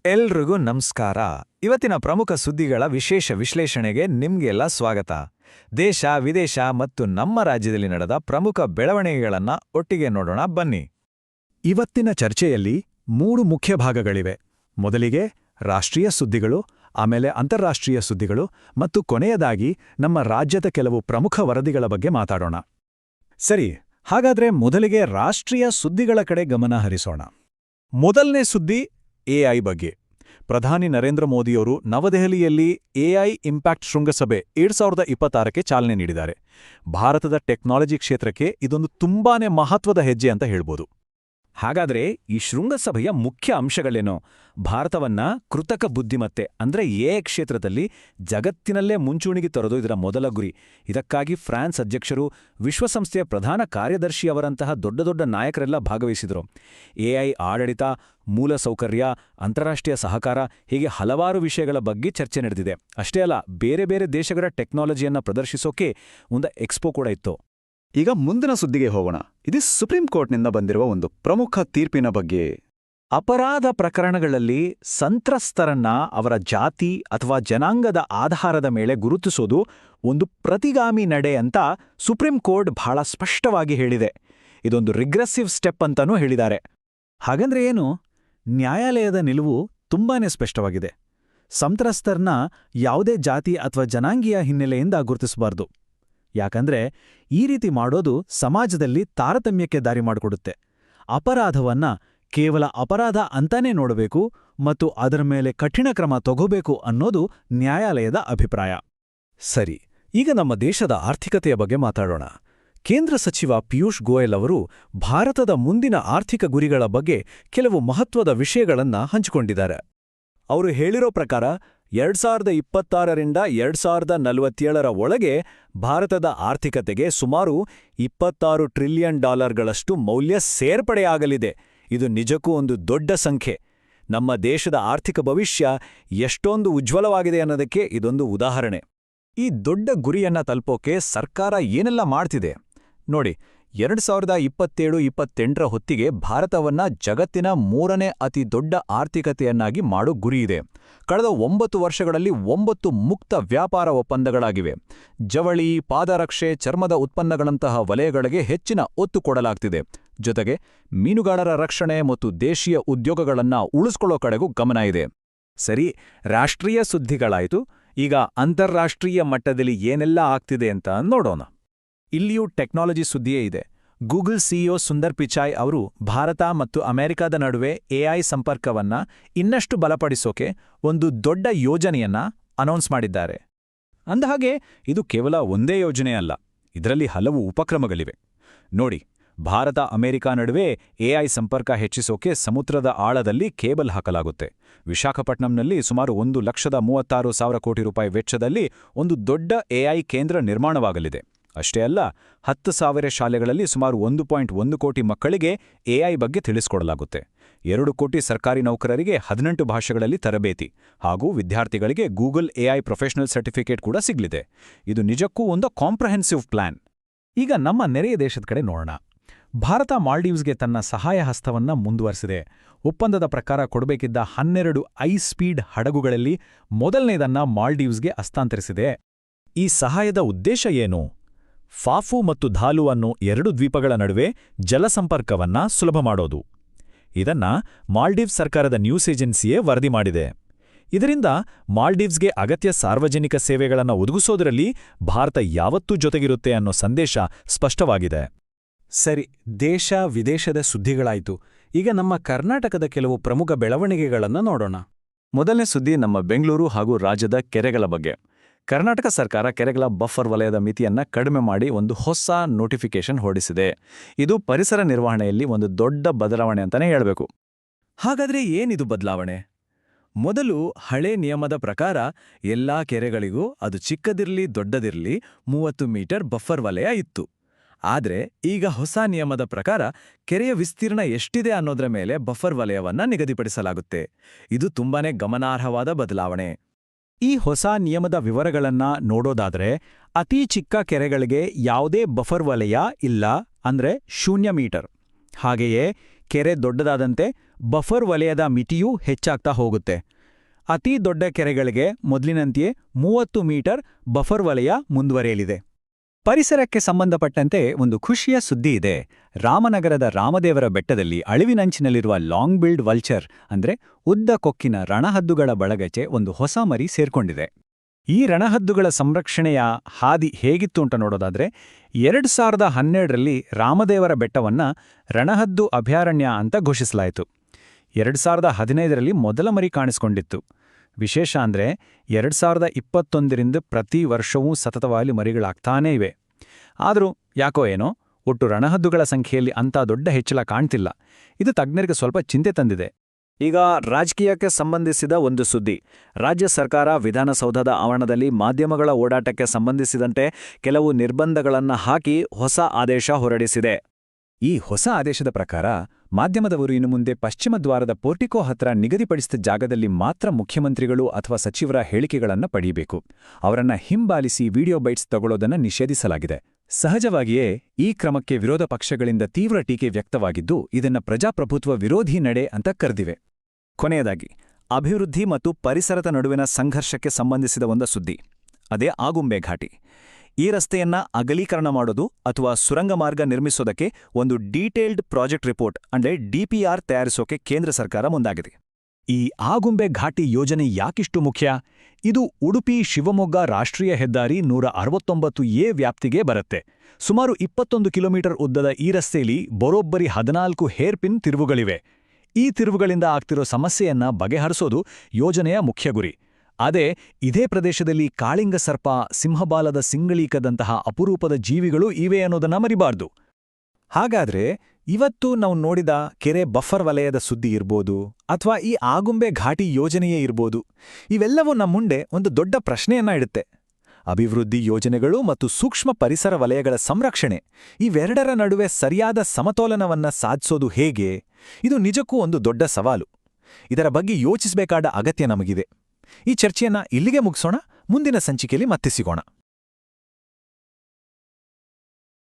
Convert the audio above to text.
ಎಲ್ರಿಗೂ ನಮಸ್ಕಾರ. ಇವತ್ತಿನ ಪ್ರಮುಖ ಸುದ್ದಿಗಳ ವಿಶೇಷ ವಿಶ್ಲೇಷಣೆಗೆ ನಿಮ್ಗೆಲ್ಲ ಸ್ವಾಗತ. ದೇಶ, ವಿದೇಶ ಮತ್ತು ನಮ್ಮ ರಾಜ್ಯದಲ್ಲಿ ನಡೆದ ಪ್ರಮುಖ ಬೆಳವಣಿಗೆಗಳನ್ನ ಒಟ್ಟಿಗೆ ನೋಡೋಣ ಬನ್ನಿ. ಇವತ್ತಿನ ಚರ್ಚೆಯಲ್ಲಿ 3 ಮುಖ್ಯ ಭಾಗಗಳಿವೆ. ಮೊದಲಿಗೆ ರಾಷ್ಟ್ರೀಯ ಸುದ್ದಿಗಳು, ಆಮೇಲೆ ಅಂತಾರಾಷ್ಟ್ರೀಯ ಸುದ್ದಿಗಳು ಮತ್ತು ಕೊನೆಯದಾಗಿ ನಮ್ಮ ರಾಜ್ಯದ ಕೆಲವು ಪ್ರಮುಖ ವರದಿಗಳ ಬಗ್ಗೆ ಮಾತಾಡೋಣ. ಸರಿ, ಹಾಗಾದ್ರೆ ಮೊದಲಿಗೆ ರಾಷ್ಟ್ರೀಯ ಸುದ್ದಿಗಳ ಕಡೆ ಗಮನ ಹರಿಸೋಣ. ಮೊದಲನೇ ಸುದ್ದಿ ಎಐ ಬಗ್ಗೆ. ಪ್ರಧಾನಿ ನರೇಂದ್ರ ಮೋದಿಯವರು ನವದೆಹಲಿಯಲ್ಲಿ ಎಐ ಇಂಪ್ಯಾಕ್ಟ್ ಶೃಂಗಸಭೆ 2026ಕ್ಕೆ ಚಾಲನೆ ನೀಡಿದ್ದಾರೆ. ಭಾರತದ ಟೆಕ್ನಾಲಜಿ ಕ್ಷೇತ್ರಕ್ಕೆ ಇದೊಂದು ತುಂಬಾನೇ ಮಹತ್ವದ ಹೆಜ್ಜೆ ಅಂತ ಹೇಳ್ಬೋದು. ಹಾಗಾದ್ರೆ ಈ ಶೃಂಗಸಭೆಯ ಮುಖ್ಯ ಅಂಶಗಳೇನೋ? ಭಾರತವನ್ನ ಕೃತಕ ಬುದ್ಧಿಮತ್ತೆ ಅಂದ್ರೆ ಎಐ ಕ್ಷೇತ್ರದಲ್ಲಿ ಜಗತ್ತಿನಲ್ಲೇ ಮುಂಚೂಣಿಗೆ ತರೋದು ಇದರ ಮೊದಲ ಗುರಿ. ಇದಕ್ಕಾಗಿ ಫ್ರಾನ್ಸ್ ಅಧ್ಯಕ್ಷರು, ವಿಶ್ವಸಂಸ್ಥೆಯ ಪ್ರಧಾನ ಕಾರ್ಯದರ್ಶಿಯವರಂತಹ ದೊಡ್ಡ ದೊಡ್ಡ ನಾಯಕರೆಲ್ಲ ಭಾಗವಹಿಸಿದ್ರು. ಎಐ ಆಡಳಿತ, ಮೂಲಸೌಕರ್ಯ, ಅಂತಾರಾಷ್ಟ್ರೀಯ ಸಹಕಾರ ಹೀಗೆ ಹಲವಾರು ವಿಷಯಗಳ ಬಗ್ಗೆ ಚರ್ಚೆ ನಡೆದಿದೆ. ಅಷ್ಟೇ ಅಲ್ಲ, ಬೇರೆ ಬೇರೆ ದೇಶಗಳ ಟೆಕ್ನಾಲಜಿಯನ್ನ ಪ್ರದರ್ಶಿಸೋಕೆ ಒಂದು ಎಕ್ಸ್ಪೋ ಕೂಡ ಇತ್ತು. ಈಗ ಮುಂದಿನ ಸುದ್ದಿಗೆ ಹೋಗೋಣ. ಇದು ಸುಪ್ರೀಂ ಕೋರ್ಟ್ನಿಂದ ಬಂದಿರುವ ಒಂದು ಪ್ರಮುಖ ತೀರ್ಪಿನ ಬಗ್ಗೆ. ಅಪರಾಧ ಪ್ರಕರಣಗಳಲ್ಲಿ ಸಂತ್ರಸ್ತರನ್ನ ಅವರ ಜಾತಿ ಅಥವಾ ಜನಾಂಗದ ಆಧಾರದ ಮೇಲೆ ಗುರುತಿಸೋದು ಒಂದು ಪ್ರತಿಗಾಮಿ ನಡೆ ಅಂತ ಸುಪ್ರೀಂ ಕೋರ್ಟ್ ಬಹಳ ಸ್ಪಷ್ಟವಾಗಿ ಹೇಳಿದೆ. ಇದೊಂದು ರಿಗ್ರೆಸಿವ್ ಸ್ಟೆಪ್ ಅಂತಾನೂ ಹೇಳಿದ್ದಾರೆ. ಹಾಗಂದ್ರೆ ಏನು? ನ್ಯಾಯಾಲಯದ ನಿಲುವು ತುಂಬಾನೇ ಸ್ಪಷ್ಟವಾಗಿದೆ. ಸಂತ್ರಸ್ತರನ್ನ ಯಾವುದೇ ಜಾತಿ ಅಥವಾ ಜನಾಂಗೀಯ ಹಿನ್ನೆಲೆಯಿಂದ ಗುರುತಿಸಬಾರ್ದು. ಯಾಕಂದ್ರೆ ಈ ರೀತಿ ಮಾಡೋದು ಸಮಾಜದಲ್ಲಿ ತಾರತಮ್ಯಕ್ಕೆ ದಾರಿ ಮಾಡಿಕೊಡುತ್ತೆ. ಅಪರಾಧವನ್ನ ಕೇವಲ ಅಪರಾಧ ಅಂತಾನೇ ನೋಡಬೇಕು ಮತ್ತು ಅದರ ಮೇಲೆ ಕಠಿಣ ಕ್ರಮ ತಗೋಬೇಕು ಅನ್ನೋದು ನ್ಯಾಯಾಲಯದ ಅಭಿಪ್ರಾಯ. ಸರಿ, ಈಗ ನಮ್ಮ ದೇಶದ ಆರ್ಥಿಕತೆಯ ಬಗ್ಗೆ ಮಾತಾಡೋಣ. ಕೇಂದ್ರ ಸಚಿವ ಪಿಯೂಷ್ ಗೋಯಲ್ ಅವರು ಭಾರತದ ಮುಂದಿನ ಆರ್ಥಿಕ ಗುರಿಗಳ ಬಗ್ಗೆ ಕೆಲವು ಮಹತ್ವದ ವಿಷಯಗಳನ್ನ ಹಂಚಿಕೊಂಡಿದ್ದಾರೆ. ಅವರು ಹೇಳಿರೋ ಪ್ರಕಾರ 2026ರಿಂದ 2047ರ ಒಳಗೆ ಭಾರತದ ಆರ್ಥಿಕತೆಗೆ ಸುಮಾರು $26 ಟ್ರಿಲಿಯನ್ ಮೌಲ್ಯ ಸೇರ್ಪಡೆಯಾಗಲಿದೆ. ಇದು ನಿಜಕ್ಕೂ ಒಂದು ದೊಡ್ಡ ಸಂಖ್ಯೆ. ನಮ್ಮ ದೇಶದ ಆರ್ಥಿಕ ಭವಿಷ್ಯ ಎಷ್ಟೊಂದು ಉಜ್ವಲವಾಗಿದೆ ಅನ್ನೋದಕ್ಕೆ ಇದೊಂದು ಉದಾಹರಣೆ. ಈ ದೊಡ್ಡ ಗುರಿಯನ್ನ ತಲುಪೋಕೆ ಸರ್ಕಾರ ಏನೆಲ್ಲ ಮಾಡ್ತಿದೆ ನೋಡಿ. 2027-28ರ ಹೊತ್ತಿಗೆ ಭಾರತವನ್ನ ಜಗತ್ತಿನ 3ನೇ ಅತಿ ದೊಡ್ಡ ಆರ್ಥಿಕತೆಯನ್ನಾಗಿ ಮಾಡೋ ಗುರಿಯಿದೆ. ಕಳೆದ 9 ವರ್ಷಗಳಲ್ಲಿ 9 ಮುಕ್ತ ವ್ಯಾಪಾರ ಒಪ್ಪಂದಗಳಾಗಿವೆ. ಜವಳಿ, ಪಾದರಕ್ಷೆ, ಚರ್ಮದ ಉತ್ಪನ್ನಗಳಂತಹ ವಲಯಗಳಿಗೆ ಹೆಚ್ಚಿನ ಒತ್ತು ಕೊಡಲಾಗ್ತಿದೆ. ಜೊತೆಗೆ ಮೀನುಗಾರರ ರಕ್ಷಣೆ ಮತ್ತು ದೇಶೀಯ ಉದ್ಯೋಗಗಳನ್ನ ಉಳಿಸ್ಕೊಳ್ಳೋ ಕಡೆಗೂ ಗಮನ ಇದೆ. ಸರಿ, ರಾಷ್ಟ್ರೀಯ ಸುದ್ದಿಗಳಾಯಿತು. ಈಗ ಅಂತಾರಾಷ್ಟ್ರೀಯ ಮಟ್ಟದಲ್ಲಿ ಏನೆಲ್ಲ ಆಗ್ತಿದೆ ಅಂತ ನೋಡೋಣ. ಇಲ್ಲಿಯೂ ಟೆಕ್ನಾಲಜಿ ಸುದ್ದಿಯೇ ಇದೆ. ಗೂಗಲ್ ಸಿಇಒ ಸುಂದರ್ ಪಿಚಾಯ್ ಅವರು ಭಾರತ ಮತ್ತು ಅಮೆರಿಕದ ನಡುವೆ ಎಐ ಸಂಪರ್ಕವನ್ನ ಇನ್ನಷ್ಟು ಬಲಪಡಿಸೋಕೆ ಒಂದು ದೊಡ್ಡ ಯೋಜನೆಯನ್ನ ಅನೌನ್ಸ್ ಮಾಡಿದ್ದಾರೆ. ಅಂದಹಾಗೆ ಇದು ಕೇವಲ ಒಂದೇ ಯೋಜನೆ ಅಲ್ಲ, ಇದರಲ್ಲಿ ಹಲವು ಉಪಕ್ರಮಗಳಿವೆ. ನೋಡಿ, ಭಾರತ ಅಮೆರಿಕ ನಡುವೆ ಎಐ ಸಂಪರ್ಕ ಹೆಚ್ಚಿಸೋಕೆ ಸಮುದ್ರದ ಆಳದಲ್ಲಿ ಕೇಬಲ್ ಹಾಕಲಾಗುತ್ತೆ. ವಿಶಾಖಪಟ್ನಂನಲ್ಲಿ ಸುಮಾರು $1,36,000 ಕೋಟಿ ವೆಚ್ಚದಲ್ಲಿ ಒಂದು ದೊಡ್ಡ ಎಐ ಕೇಂದ್ರ ನಿರ್ಮಾಣವಾಗಲಿದೆ. ಅಷ್ಟೇ ಅಲ್ಲ, 10,000 ಶಾಲೆಗಳಲ್ಲಿ ಸುಮಾರು 1.1 ಕೋಟಿ ಮಕ್ಕಳಿಗೆ ಎಐ ಬಗ್ಗೆ ತಿಳಿಸ್ಕೊಡಲಾಗುತ್ತೆ. 2 ಕೋಟಿ ಸರ್ಕಾರಿ ನೌಕರರಿಗೆ 18 ಭಾಷೆಗಳಲ್ಲಿ ತರಬೇತಿ ಹಾಗೂ ವಿದ್ಯಾರ್ಥಿಗಳಿಗೆ ಗೂಗಲ್ ಎಐ ಪ್ರೊಫೆಷನಲ್ ಸರ್ಟಿಫಿಕೇಟ್ ಕೂಡ ಸಿಗಲಿದೆ. ಇದು ನಿಜಕ್ಕೂ ಒಂದು ಕಾಂಪ್ರಹೆನ್ಸಿವ್ ಪ್ಲಾನ್. ಈಗ ನಮ್ಮ ನೆರೆಯ ದೇಶದ ಕಡೆ ನೋಡೋಣ. ಭಾರತ ಮಾಲ್ಡೀವ್ಸ್ಗೆ ತನ್ನ ಸಹಾಯ ಹಸ್ತವನ್ನ ಮುಂದುವರೆಸಿದೆ. ಒಪ್ಪಂದದ ಪ್ರಕಾರ ಕೊಡಬೇಕಿದ್ದ 12 ಐ-ಸ್ಪೀಡ್ ಹಡಗುಗಳಲ್ಲಿ ಮೊದಲನೇದನ್ನ ಮಾಲ್ಡೀವ್ಸ್ಗೆ ಹಸ್ತಾಂತರಿಸಿದೆ. ಈ ಸಹಾಯದ ಉದ್ದೇಶ ಏನು? ಫಾಫು ಮತ್ತು ಧಾಲು ಅನ್ನೋ 2 ದ್ವೀಪಗಳ ನಡುವೆ ಜಲಸಂಪರ್ಕವನ್ನ ಸುಲಭ ಮಾಡೋದು. ಇದನ್ನ ಮಾಲ್ಡೀವ್ಸ್ ಸರ್ಕಾರದ ನ್ಯೂಸ್ ಏಜೆನ್ಸಿಯೇ ವರದಿ ಮಾಡಿದೆ. ಇದರಿಂದ ಮಾಲ್ಡೀವ್ಸ್ಗೆ ಅಗತ್ಯ ಸಾರ್ವಜನಿಕ ಸೇವೆಗಳನ್ನು ಒದಗಿಸೋದ್ರಲ್ಲಿ ಭಾರತ ಯಾವತ್ತೂ ಜೊತೆಗಿರುತ್ತೆ ಅನ್ನೋ ಸಂದೇಶ ಸ್ಪಷ್ಟವಾಗಿದೆ. ಸರಿ, ದೇಶ ವಿದೇಶದ ಸುದ್ದಿಗಳಾಯಿತು. ಈಗ ನಮ್ಮ ಕರ್ನಾಟಕದ ಕೆಲವು ಪ್ರಮುಖ ಬೆಳವಣಿಗೆಗಳನ್ನು ನೋಡೋಣ. ಮೊದಲನೇ ಸುದ್ದಿ ನಮ್ಮ ಬೆಂಗಳೂರು ಹಾಗೂ ರಾಜ್ಯದ ಕೆರೆಗಳ ಬಗ್ಗೆ. ಕರ್ನಾಟಕ ಸರ್ಕಾರ ಕೆರೆಗಳ ಬಫರ್ ವಲಯದ ಮಿತಿಯನ್ನ ಕಡಿಮೆ ಮಾಡಿ ಒಂದು ಹೊಸ ನೋಟಿಫಿಕೇಶನ್ ಹೊರಡಿಸಿದೆ. ಇದು ಪರಿಸರ ನಿರ್ವಹಣೆಯಲ್ಲಿ ಒಂದು ದೊಡ್ಡ ಬದಲಾವಣೆ ಅಂತಾನೆ ಹೇಳಬೇಕು. ಹಾಗಾದ್ರೆ ಏನಿದು ಬದಲಾವಣೆ? ಮೊದಲು ಹಳೆ ನಿಯಮದ ಪ್ರಕಾರ ಎಲ್ಲಾ ಕೆರೆಗಳಿಗೂ, ಅದು ಚಿಕ್ಕದಿರ್ಲಿ ದೊಡ್ಡದಿರ್ಲಿ, 30 ಮೀಟರ್ ಬಫರ್ ವಲಯ ಇತ್ತು. ಆದ್ರೆ ಈಗ ಹೊಸ ನಿಯಮದ ಪ್ರಕಾರ ಕೆರೆಯ ವಿಸ್ತೀರ್ಣ ಎಷ್ಟಿದೆ ಅನ್ನೋದ್ರ ಮೇಲೆ ಬಫರ್ ವಲಯವನ್ನ ನಿಗದಿಪಡಿಸಲಾಗುತ್ತೆ. ಇದು ತುಂಬಾನೇ ಗಮನಾರ್ಹವಾದ ಬದಲಾವಣೆ. ಈ ಹೊಸ ನಿಯಮದ ವಿವರಗಳನ್ನ ನೋಡೋದಾದ್ರೆ, ಅತಿ ಚಿಕ್ಕ ಕೆರೆಗಳಿಗೆ ಯಾವುದೇ ಬಫರ್ ವಲಯ ಇಲ್ಲ, ಅಂದ್ರೆ 0 ಮೀಟರ್. ಹಾಗೆಯೇ ಕೆರೆ ದೊಡ್ಡದಾದಂತೆ ಬಫರ್ ವಲಯದ ಮಿತಿಯೂ ಹೆಚ್ಚಾಗ್ತಾ ಹೋಗುತ್ತೆ. ಅತಿ ದೊಡ್ಡ ಕೆರೆಗಳಿಗೆ ಮೊದಲಿನಂತೆಯೇ 30 ಮೀಟರ್ ಬಫರ್ ವಲಯ ಮುಂದುವರಿಯಲಿದೆ. ಪರಿಸರಕ್ಕೆ ಸಂಬಂಧಪಟ್ಟಂತೆ ಒಂದು ಖುಷಿಯ ಸುದ್ದಿ ಇದೆ. ರಾಮನಗರದ ರಾಮದೇವರ ಬೆಟ್ಟದಲ್ಲಿ ಅಳಿವಿನಂಚಿನಲ್ಲಿರುವ ಲಾಂಗ್ ಬಿಲ್ಡ್ ವಲ್ಚರ್ ಅಂದ್ರೆ ಉದ್ದ ಕೊಕ್ಕಿನ ರಣಹದ್ದುಗಳ ಬಳಗಕ್ಕೆ ಒಂದು ಹೊಸ ಮರಿ ಸೇರ್ಕೊಂಡಿದೆ. ಈ ರಣಹದ್ದುಗಳ ಸಂರಕ್ಷಣೆಯ ಹಾದಿ ಹೇಗಿತ್ತು ಅಂತ ನೋಡೋದಾದ್ರೆ 2012ರಲ್ಲಿ ರಾಮದೇವರ ಬೆಟ್ಟವನ್ನ ರಣಹದ್ದು ಅಭಯಾರಣ್ಯ ಅಂತ ಘೋಷಿಸಲಾಯಿತು. 2015ರಲ್ಲಿ ಮೊದಲ ಮರಿ ಕಾಣಿಸಿಕೊಂಡಿತ್ತು. ವಿಶೇಷ ಅಂದ್ರೆ 2021ರಿಂದ ಪ್ರತಿ ವರ್ಷವೂ ಸತತವಾಗಿ ಮರಿಗಳಾಗ್ತಾನೇ ಇವೆ. ಆದರೂ ಯಾಕೋ ಏನೋ ಒಟ್ಟು ರಣಹದ್ದುಗಳ ಸಂಖ್ಯೆಯಲ್ಲಿ ಅಂಥ ದೊಡ್ಡ ಹೆಚ್ಚಳ ಕಾಣ್ತಿಲ್ಲ. ಇದು ತಜ್ಞರಿಗೆ ಸ್ವಲ್ಪ ಚಿಂತೆ ತಂದಿದೆ. ಈಗ ರಾಜಕೀಯಕ್ಕೆ ಸಂಬಂಧಿಸಿದ ಒಂದು ಸುದ್ದಿ. ರಾಜ್ಯ ಸರ್ಕಾರ ವಿಧಾನಸೌಧದ ಆವರಣದಲ್ಲಿ ಮಾಧ್ಯಮಗಳ ಓಡಾಟಕ್ಕೆ ಸಂಬಂಧಿಸಿದಂತೆ ಕೆಲವು ನಿರ್ಬಂಧಗಳನ್ನು ಹಾಕಿ ಹೊಸ ಆದೇಶ ಹೊರಡಿಸಿದೆ. ಈ ಹೊಸ ಆದೇಶದ ಪ್ರಕಾರ ಮಾಧ್ಯಮದವರು ಇನ್ನು ಮುಂದೆ ಪಶ್ಚಿಮ ದ್ವಾರದ ಪೋರ್ಟಿಕೋ ಹತ್ರ ನಿಗದಿಪಡಿಸಿದ ಜಾಗದಲ್ಲಿ ಮಾತ್ರ ಮುಖ್ಯಮಂತ್ರಿಗಳು ಅಥವಾ ಸಚಿವರ ಹೇಳಿಕೆಗಳನ್ನು ಪಡೆಯಬೇಕು. ಅವರನ್ನ ಹಿಂಬಾಲಿಸಿ ವಿಡಿಯೋ ಬೈಟ್ಸ್ ತಗೊಳ್ಳೋದನ್ನ ನಿಷೇಧಿಸಲಾಗಿದೆ. ಸಹಜವಾಗಿಯೇ ಈ ಕ್ರಮಕ್ಕೆ ವಿರೋಧ ಪಕ್ಷಗಳಿಂದ ತೀವ್ರ ಟೀಕೆ ವ್ಯಕ್ತವಾಗಿದ್ದು ಇದನ್ನ ಪ್ರಜಾಪ್ರಭುತ್ವ ವಿರೋಧಿ ನಡೆ ಅಂತ ಕರೆದಿವೆ. ಕೊನೆಯದಾಗಿ ಅಭಿವೃದ್ಧಿ ಮತ್ತು ಪರಿಸರದ ನಡುವಿನ ಸಂಘರ್ಷಕ್ಕೆ ಸಂಬಂಧಿಸಿದ ಒಂದು ಸುದ್ದಿ. ಅದೇ ಆಗುಂಬೆ ಘಾಟಿ. ಈ ರಸ್ತೆಯನ್ನ ಅಗಲೀಕರಣ ಮಾಡೋದು ಅಥವಾ ಸುರಂಗ ಮಾರ್ಗ ನಿರ್ಮಿಸೋದಕ್ಕೆ ಒಂದು ಡೀಟೇಲ್ಡ್ ಪ್ರಾಜೆಕ್ಟ್ ರಿಪೋರ್ಟ್ ಅಂದ್ರೆ DPR ತಯಾರಿಸೋಕೆ ಕೇಂದ್ರ ಸರ್ಕಾರ ಮುಂದಾಗಿದೆ. ಈ ಆಗುಂಬೆ ಘಾಟಿ ಯೋಜನೆ ಯಾಕಿಷ್ಟು ಮುಖ್ಯ? ಇದು ಉಡುಪಿ-ಶಿವಮೊಗ್ಗ ರಾಷ್ಟ್ರೀಯ ಹೆದ್ದಾರಿ 169A ವ್ಯಾಪ್ತಿಗೆ ಬರುತ್ತೆ. ಸುಮಾರು 21 ಕಿಲೋಮೀಟರ್ ಉದ್ದದ ಈ ರಸ್ತೆಯಲ್ಲಿ ಬರೋಬ್ಬರಿ 14 ಹೇರ್ಪಿನ್ ತಿರುವುಗಳಿವೆ. ಈ ತಿರುವುಗಳಿಂದ ಆಗ್ತಿರೋ ಸಮಸ್ಯೆಯನ್ನ ಬಗೆಹರಿಸೋದು ಯೋಜನೆಯ ಮುಖ್ಯ ಗುರಿ. ಇದೇ ಪ್ರದೇಶದಲ್ಲಿ ಕಾಳಿಂಗ ಸರ್ಪ, ಸಿಂಹಬಾಲದ ಸಿಂಗಳೀಕದಂತಹ ಅಪರೂಪದ ಜೀವಿಗಳು ಇವೆ ಅನ್ನೋದನ್ನ ಮರಿಬಾರ್ದು. ಹಾಗಾದ್ರೆ ಇವತ್ತು ನಾವು ನೋಡಿದ ಕೆರೆ ಬಫರ್ ವಲಯದ ಸುದ್ದಿ ಇರ್ಬೋದು ಅಥವಾ ಈ ಆಗುಂಬೆ ಘಾಟಿ ಯೋಜನೆಯೇ ಇರ್ಬೋದು, ಇವೆಲ್ಲವೂ ನಮ್ಮ ಮುಂದೆ ಒಂದು ದೊಡ್ಡ ಪ್ರಶ್ನೆಯನ್ನ ಇಡುತ್ತೆ. ಅಭಿವೃದ್ಧಿ ಯೋಜನೆಗಳು ಮತ್ತು ಸೂಕ್ಷ್ಮ ಪರಿಸರ ವಲಯಗಳ ಸಂರಕ್ಷಣೆ ಇವೆರಡರ ನಡುವೆ ಸರಿಯಾದ ಸಮತೋಲನವನ್ನ ಸಾಧಿಸೋದು ಹೇಗೆ? ಇದು ನಿಜಕ್ಕೂ ಒಂದು ದೊಡ್ಡ ಸವಾಲು. ಇದರ ಬಗ್ಗೆ ಯೋಚಿಸಬೇಕಾದ ಅಗತ್ಯ ನಮಗಿದೆ. ಈ ಚರ್ಚೆಯನ್ನ ಇಲ್ಲಿಗೆ ಮುಗಿಸೋಣ. ಮುಂದಿನ ಸಂಚಿಕೆಯಲ್ಲಿ ಮತ್ತೆ ಸಿಗೋಣ.